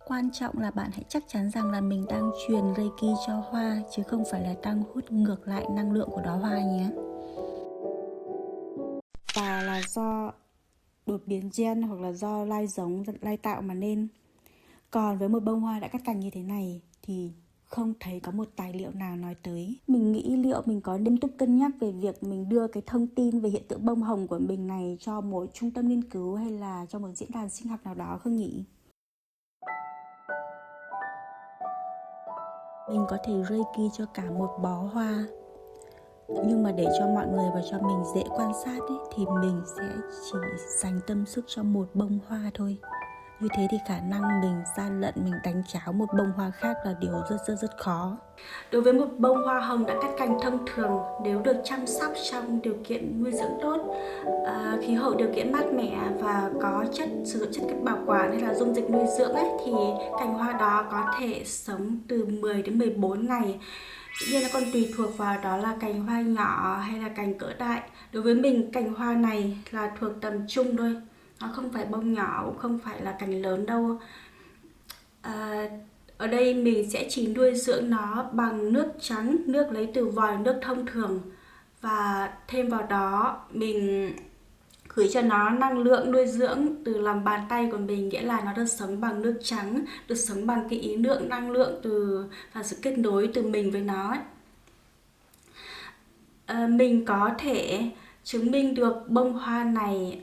Quan trọng là bạn hãy chắc chắn rằng là mình đang truyền Reiki cho hoa, chứ không phải là đang hút ngược lại năng lượng của đóa hoa nhé. Và là do đột biến gen hoặc là do lai giống, lai tạo mà nên. Còn với một bông hoa đã cắt cành như thế này thì không thấy có một tài liệu nào nói tới. Mình nghĩ liệu mình có nghiêm túc cân nhắc về việc mình đưa cái thông tin về hiện tượng bông hồng của mình này cho một trung tâm nghiên cứu hay là cho một diễn đàn sinh học nào đó không nhỉ? Mình có thể Reiki cho cả một bó hoa, nhưng mà để cho mọi người và cho mình dễ quan sát ấy, thì mình sẽ chỉ dành tâm sức cho một bông hoa thôi. Như thế thì khả năng mình gian lận, mình đánh cháo một bông hoa khác là điều rất khó. Đối với một bông hoa hồng đã cắt cành thông thường, nếu được chăm sóc trong điều kiện nuôi dưỡng tốt, khí hậu điều kiện mát mẻ và có sử dụng chất bảo quản hay là dung dịch nuôi dưỡng ấy, thì cành hoa đó có thể sống từ 10 đến 14 ngày. Dĩ nhiên nó còn tùy thuộc vào đó là cành hoa nhỏ hay là cành cỡ đại. Đối với mình, cành hoa này là thuộc tầm trung thôi, nó không phải bông nhỏ, cũng không phải là cành lớn đâu. Ở đây mình sẽ chỉ nuôi dưỡng nó bằng nước trắng, nước lấy từ vòi nước thông thường, và thêm vào đó mình gửi cho nó năng lượng nuôi dưỡng từ lòng bàn tay của mình, nghĩa là nó được sống bằng nước trắng, được sống bằng cái ý lượng năng lượng và sự kết nối từ mình với nó. Mình có thể chứng minh được bông hoa này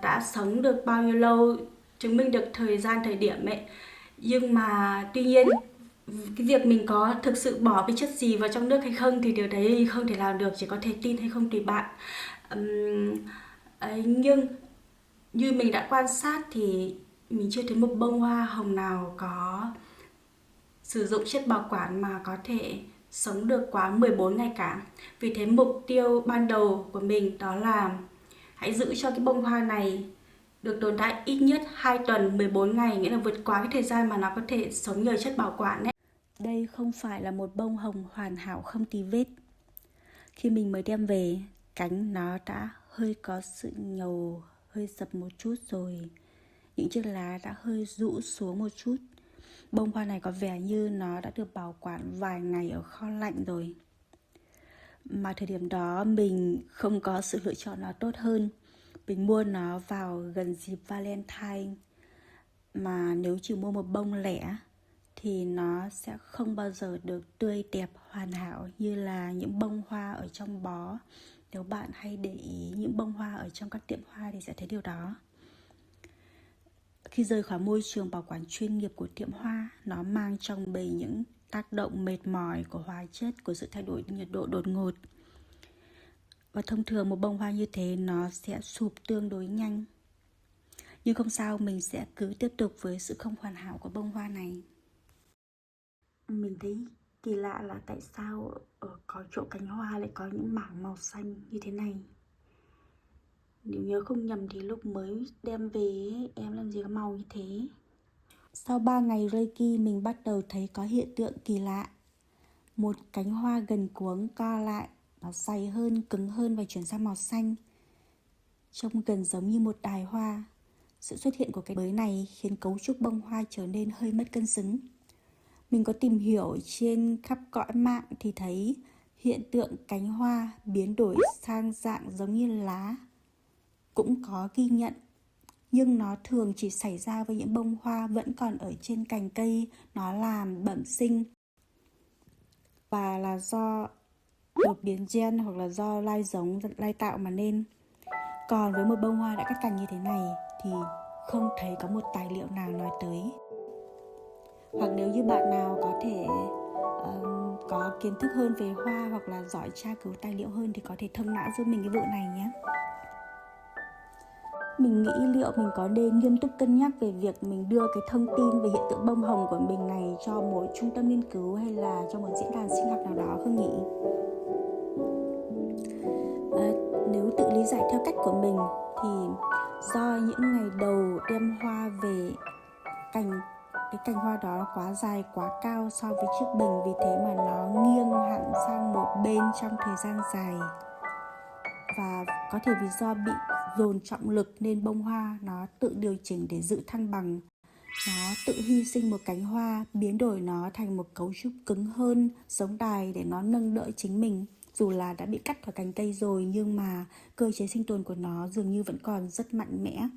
đã sống được bao nhiêu lâu, chứng minh được thời điểm ấy. Nhưng mà tuy nhiên, cái việc mình có thực sự bỏ cái chất gì vào trong nước hay không thì điều đấy không thể làm được, chỉ có thể tin hay không tùy bạn. Nhưng như mình đã quan sát thì mình chưa thấy một bông hoa hồng nào có sử dụng chất bảo quản mà có thể sống được quá 14 ngày cả. Vì thế mục tiêu ban đầu của mình đó là hãy giữ cho cái bông hoa này được tồn tại ít nhất 2 tuần 14 ngày, nghĩa là vượt quá cái thời gian mà nó có thể sống nhờ chất bảo quản ấy. Đây không phải là một bông hồng hoàn hảo không tì vết. Khi mình mới đem về, cánh nó đã hơi có sự nhầu, hơi sập một chút rồi. Những chiếc lá đã hơi rũ xuống một chút. Bông hoa này có vẻ như nó đã được bảo quản vài ngày ở kho lạnh rồi. Mà thời điểm đó mình không có sự lựa chọn nào tốt hơn. Mình mua nó vào gần dịp Valentine. Mà nếu chỉ mua một bông lẻ thì nó sẽ không bao giờ được tươi đẹp hoàn hảo như là những bông hoa ở trong bó. Nếu bạn hay để ý những bông hoa ở trong các tiệm hoa thì sẽ thấy điều đó. Khi rời khỏi môi trường bảo quản chuyên nghiệp của tiệm hoa, nó mang trong mình những tác động mệt mỏi của hóa chất, của sự thay đổi nhiệt độ đột ngột. Và thông thường một bông hoa như thế nó sẽ sụp tương đối nhanh. Nhưng không sao, mình sẽ cứ tiếp tục với sự không hoàn hảo của bông hoa này. Mình thấy kỳ lạ là tại sao ở có chỗ cánh hoa lại có những mảng màu xanh như thế này. Nếu nhớ không nhầm thì lúc mới đem về em làm gì có màu như thế. Sau 3 ngày Reiki mình bắt đầu thấy có hiện tượng kỳ lạ. Một cánh hoa gần cuống co lại, nó dày hơn, cứng hơn và chuyển sang màu xanh. Trông gần giống như một đài hoa. Sự xuất hiện của cái mới này khiến cấu trúc bông hoa trở nên hơi mất cân xứng. Mình có tìm hiểu trên khắp cõi mạng thì thấy hiện tượng cánh hoa biến đổi sang dạng giống như lá cũng có ghi nhận. Nhưng nó thường chỉ xảy ra với những bông hoa vẫn còn ở trên cành cây, nó làm bẩm sinh. Và là do đột biến gen hoặc là do lai giống, lai tạo mà nên. Còn với một bông hoa đã cắt cành như thế này thì không thấy có một tài liệu nào nói tới. Hoặc nếu như bạn nào có thể có kiến thức hơn về hoa hoặc là giỏi tra cứu tài liệu hơn thì có thể thông não giúp mình cái vụ này nhé. Mình nghĩ liệu mình có nên nghiêm túc cân nhắc về việc mình đưa cái thông tin về hiện tượng bông hồng của mình này cho một trung tâm nghiên cứu hay là cho một diễn đàn sinh học nào đó không nhỉ? Nếu tự lý giải theo cách của mình thì do những ngày đầu đem hoa về, cái cành hoa đó quá dài, quá cao so với chiếc bình, vì thế mà nó nghiêng hẳn sang một bên trong thời gian dài. Và có thể vì do bị dồn trọng lực nên bông hoa nó tự điều chỉnh để giữ thăng bằng. Nó tự hy sinh một cánh hoa, biến đổi nó thành một cấu trúc cứng hơn, giống đài để nó nâng đỡ chính mình. Dù là đã bị cắt khỏi cành cây rồi, nhưng mà cơ chế sinh tồn của nó dường như vẫn còn rất mạnh mẽ.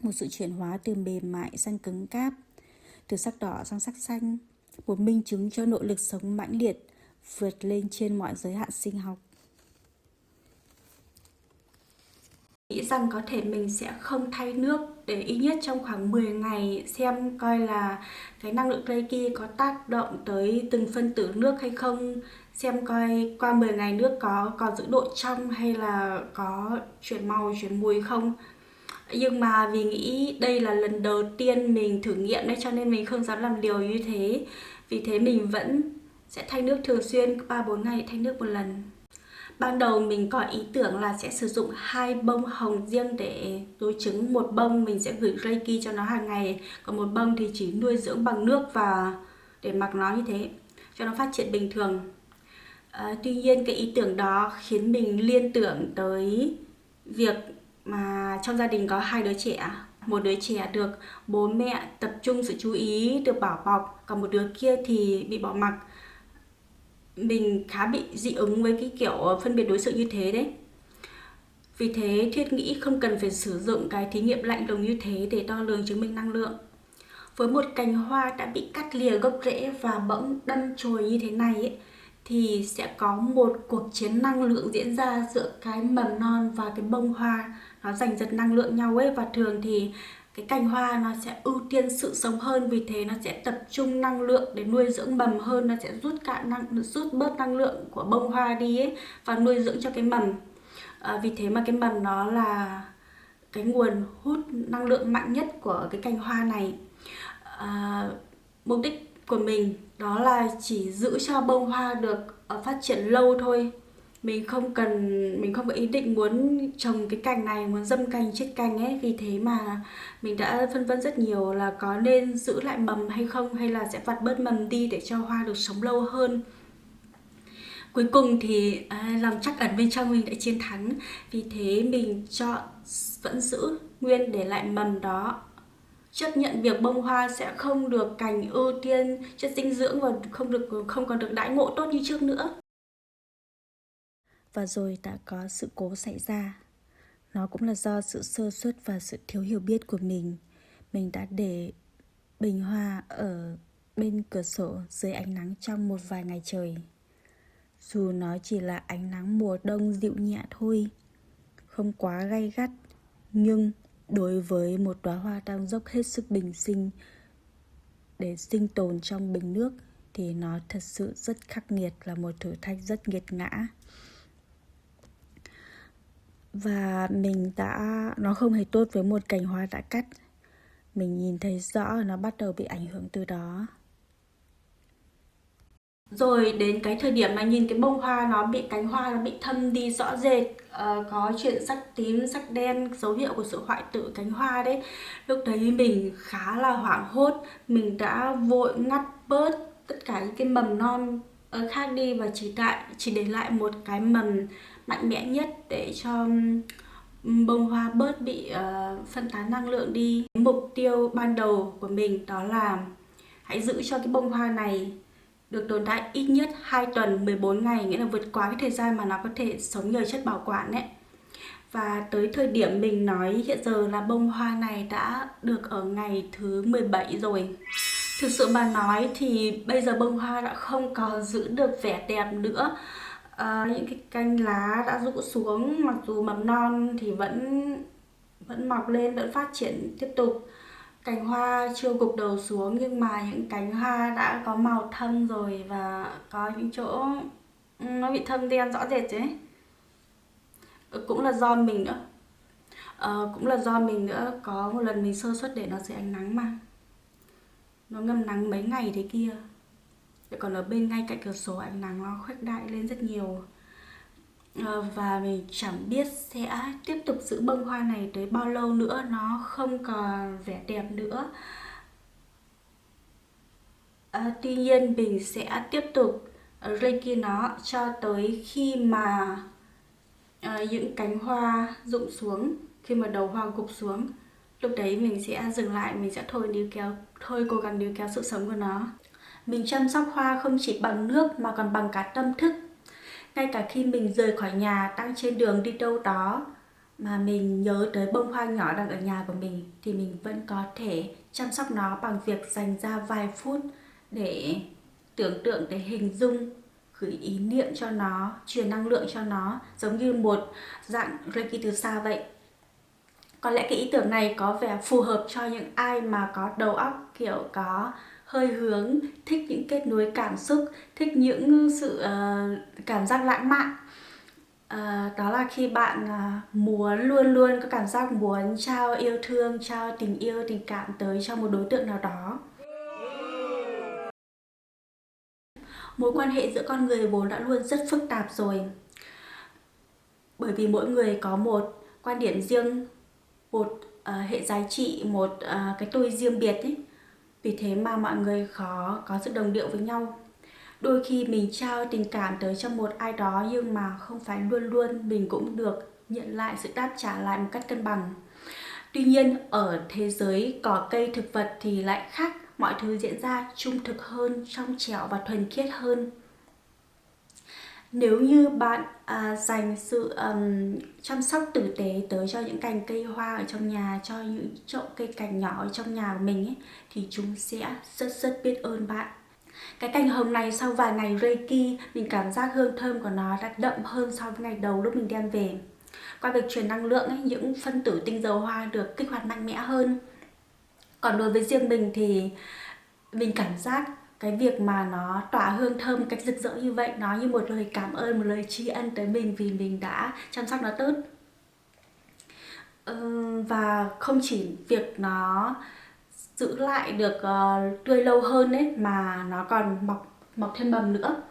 Một sự chuyển hóa từ mềm mại sang cứng cáp, từ sắc đỏ sang sắc xanh, một minh chứng cho nội lực sống mãnh liệt, vượt lên trên mọi giới hạn sinh học. Nghĩ rằng có thể mình sẽ không thay nước để ít nhất trong khoảng 10 ngày, xem coi là cái năng lượng Reiki có tác động tới từng phân tử nước hay không, xem coi qua 10 ngày nước có còn giữ độ trong hay là có chuyển màu chuyển mùi không. Nhưng mà vì nghĩ đây là lần đầu tiên mình thử nghiệm đấy, cho nên mình không dám làm liều như thế. Vì thế mình vẫn sẽ thay nước thường xuyên, 3-4 ngày thay nước một lần. Ban đầu mình có ý tưởng là sẽ sử dụng 2 bông hồng riêng để đối chứng. Một bông mình sẽ gửi Reiki cho nó hàng ngày, còn một bông thì chỉ nuôi dưỡng bằng nước và để mặc nó như thế cho nó phát triển bình thường. Tuy nhiên cái ý tưởng đó khiến mình liên tưởng tới việc mà trong gia đình có 2 đứa trẻ. Một đứa trẻ được bố mẹ tập trung sự chú ý, được bảo bọc, còn một đứa kia thì bị bỏ mặc. Mình khá bị dị ứng với cái kiểu phân biệt đối xử như thế đấy. Vì thế Thuyết nghĩ không cần phải sử dụng cái thí nghiệm lạnh lùng như thế để đo lường chứng minh năng lượng. Với một cành hoa đã bị cắt lìa gốc rễ và bỗng đâm chồi như thế này ấy, thì sẽ có một cuộc chiến năng lượng diễn ra giữa cái mầm non và cái bông hoa. Nó giành giật năng lượng nhau ấy, và thường thì cái cành hoa nó sẽ ưu tiên sự sống hơn, vì thế nó sẽ tập trung năng lượng để nuôi dưỡng mầm hơn, nó sẽ rút bớt năng lượng của bông hoa đi ấy và nuôi dưỡng cho cái mầm. Vì thế mà cái mầm nó là cái nguồn hút năng lượng mạnh nhất của cái cành hoa này. Mục đích của mình đó là chỉ giữ cho bông hoa được phát triển lâu thôi. Mình không có ý định muốn trồng cái cành này, muốn dâm cành chết cành ấy. Vì thế mà mình đã phân vân rất nhiều là có nên giữ lại mầm hay không, hay là sẽ vặt bớt mầm đi để cho hoa được sống lâu hơn. Cuối cùng thì lòng trắc ẩn bên trong mình đã chiến thắng. Vì thế mình chọn vẫn giữ nguyên để lại mầm đó, chấp nhận việc bông hoa sẽ không được cành ưu tiên chất dinh dưỡng và không còn được đãi ngộ tốt như trước nữa. Và rồi đã có sự cố xảy ra. Nó cũng là do sự sơ suất và sự thiếu hiểu biết của mình. Mình đã để bình hoa ở bên cửa sổ dưới ánh nắng trong một vài ngày trời. Dù nó chỉ là ánh nắng mùa đông dịu nhẹ thôi, không quá gay gắt, nhưng đối với một đóa hoa đang dốc hết sức bình sinh để sinh tồn trong bình nước thì nó thật sự rất khắc nghiệt, là một thử thách rất nghiệt ngã. Và nó không hề tốt với một cành hoa đã cắt. Mình nhìn thấy rõ nó bắt đầu bị ảnh hưởng từ đó. Rồi đến cái thời điểm mà nhìn cái bông hoa cánh hoa nó bị thâm đi rõ rệt, có chuyển sắc tím, sắc đen, dấu hiệu của sự hoại tử cánh hoa đấy. Lúc đấy mình khá là hoảng hốt, mình đã vội ngắt bớt tất cả những cái mầm non khác đi và chỉ để lại một cái mầm mạnh mẽ nhất để cho bông hoa bớt bị phân tán năng lượng đi. Mục tiêu ban đầu của mình đó là hãy giữ cho cái bông hoa này được tồn tại ít nhất 2 tuần 14 ngày, nghĩa là vượt quá cái thời gian mà nó có thể sống nhờ chất bảo quản ấy. Và tới thời điểm mình nói hiện giờ là bông hoa này đã được ở ngày thứ 17 rồi. Thực sự mà nói thì bây giờ bông hoa đã không còn giữ được vẻ đẹp nữa. Những cái cành lá đã rũ xuống, mặc dù mầm non thì vẫn mọc lên, vẫn phát triển tiếp tục. Cành hoa chưa gục đầu xuống nhưng mà những cánh hoa đã có màu thâm rồi, và có những chỗ nó bị thâm đen rõ rệt đấy. Cũng là do mình nữa. Có một lần mình sơ suất để nó dưới ánh nắng mà nó ngâm nắng mấy ngày thế kia. Còn ở bên ngay cạnh cửa sổ ánh nắng nó khuếch đại lên rất nhiều. Và mình chẳng biết sẽ tiếp tục giữ bông hoa này tới bao lâu nữa, nó không còn vẻ đẹp nữa. Tuy nhiên mình sẽ tiếp tục Reiki nó cho tới khi mà những cánh hoa rụng xuống, khi mà đầu hoa gục xuống, Lúc đấy mình sẽ dừng lại, mình sẽ thôi cố gắng níu kéo sự sống của nó. Mình chăm sóc hoa không chỉ bằng nước mà còn bằng cả tâm thức. Ngay cả khi mình rời khỏi nhà, đang trên đường đi đâu đó mà mình nhớ tới bông hoa nhỏ đang ở nhà của mình, thì mình vẫn có thể chăm sóc nó bằng việc dành ra vài phút để tưởng tượng, để hình dung, gửi ý niệm cho nó, truyền năng lượng cho nó, giống như một dạng Reiki từ xa vậy. Có lẽ cái ý tưởng này có vẻ phù hợp cho những ai mà có đầu óc kiểu có hơi hướng, thích những kết nối cảm xúc, thích những sự cảm giác lãng mạn. Đó là khi bạn luôn luôn có cảm giác muốn trao yêu thương, trao tình yêu, tình cảm tới cho một đối tượng nào đó. Mối quan hệ giữa con người vốn đã luôn rất phức tạp rồi. Bởi vì mỗi người có một quan điểm riêng, một hệ giá trị, một cái tôi riêng biệt ấy. Vì thế mà mọi người khó có sự đồng điệu với nhau. Đôi khi mình trao tình cảm tới cho một ai đó, nhưng mà không phải luôn luôn mình cũng được nhận lại sự đáp trả lại một cách cân bằng. Tuy nhiên, ở thế giới cỏ cây thực vật thì lại khác, mọi thứ diễn ra trung thực hơn, trong trẻo và thuần khiết hơn. Nếu như bạn dành sự chăm sóc tử tế tới cho những cành cây hoa ở trong nhà, cho những chậu cây cảnh nhỏ ở trong nhà của mình ấy, thì chúng sẽ rất biết ơn bạn. Cái cành hồng này sau vài ngày Reiki, mình cảm giác hương thơm của nó đã đậm hơn so với ngày đầu lúc mình đem về. Qua việc truyền năng lượng ấy, những phân tử tinh dầu hoa được kích hoạt mạnh mẽ hơn. Còn đối với riêng mình thì mình cảm giác cái việc mà nó tỏa hương thơm một cách rực rỡ như vậy, nó như một lời cảm ơn, một lời tri ân tới mình vì mình đã chăm sóc nó tốt. Và không chỉ việc nó giữ lại được tươi lâu hơn ấy, mà nó còn mọc thêm mầm nữa.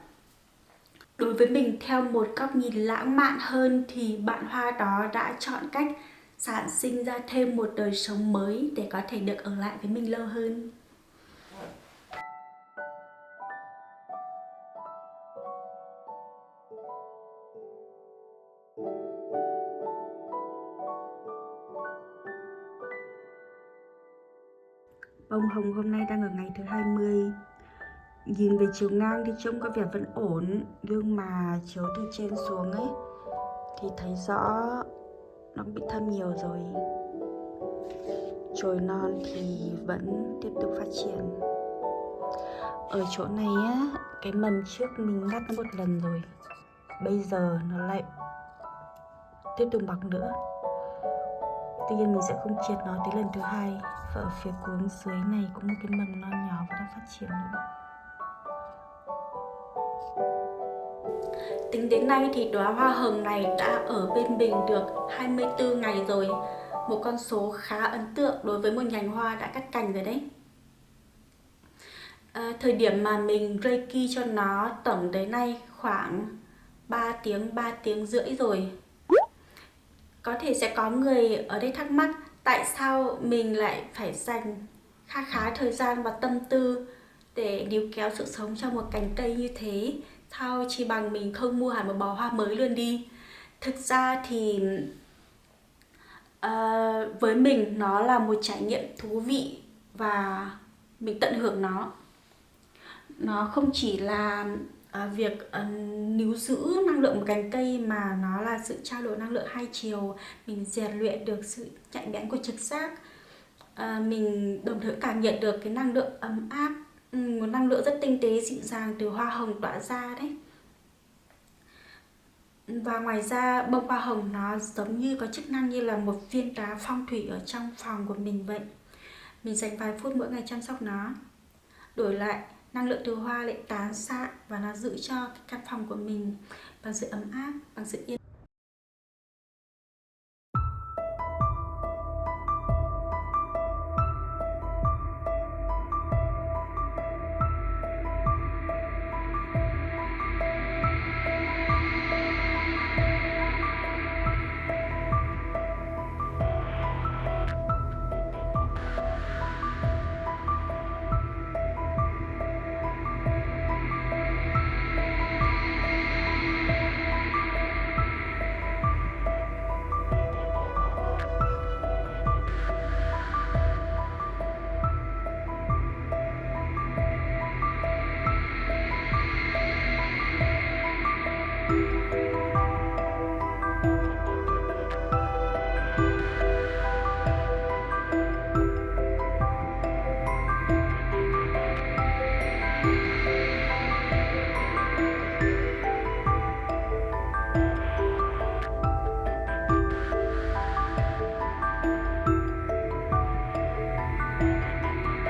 Đối với mình, theo một góc nhìn lãng mạn hơn, thì bạn hoa đó đã chọn cách sản sinh ra thêm một đời sống mới để có thể được ở lại với mình lâu hơn. Bông hồng hôm nay đang ở ngày thứ 20. Nhìn về chiều ngang thì trông có vẻ vẫn ổn, nhưng mà chiếu từ trên xuống ấy thì thấy rõ nó bị thâm nhiều rồi. Chồi non thì vẫn tiếp tục phát triển. Ở chỗ này á, cái mầm trước mình ngắt nó một lần rồi, bây giờ nó lại tiếp tục mọc nữa. Tuy nhiên mình sẽ không triệt nó tới lần thứ hai. Và ở phía cuống dưới này cũng một cái mầm non nhỏ vẫn đang phát triển nữa. Tính đến nay thì đóa hoa hồng này đã ở bên mình được 24 ngày rồi. Một con số khá ấn tượng đối với một nhành hoa đã cắt cành rồi đấy. Thời điểm mà mình Reiki cho nó tổng tới nay khoảng 3 tiếng rưỡi rồi. Có thể sẽ có người ở đây thắc mắc tại sao mình lại phải dành khá thời gian và tâm tư để níu kéo sự sống cho một cành cây như thế. Sao chỉ bằng mình không mua hẳn một bó hoa mới luôn đi. Thực ra thì với mình nó là một trải nghiệm thú vị và mình tận hưởng nó. Nó không chỉ là việc níu giữ năng lượng một cành cây, mà nó là sự trao đổi năng lượng hai chiều. Mình rèn luyện được sự nhạy bén của trực giác. Mình đồng thời cảm nhận được cái năng lượng ấm áp, một năng lượng rất tinh tế dịu dàng từ hoa hồng tỏa ra đấy. Và ngoài ra bông hoa hồng nó giống như có chức năng như là một viên đá phong thủy ở trong phòng của mình vậy. Mình dành vài phút mỗi ngày chăm sóc nó. Đổi lại, năng lượng từ hoa lại tán xạ và nó giữ cho cái căn phòng của mình bằng sự ấm áp, bằng sự yên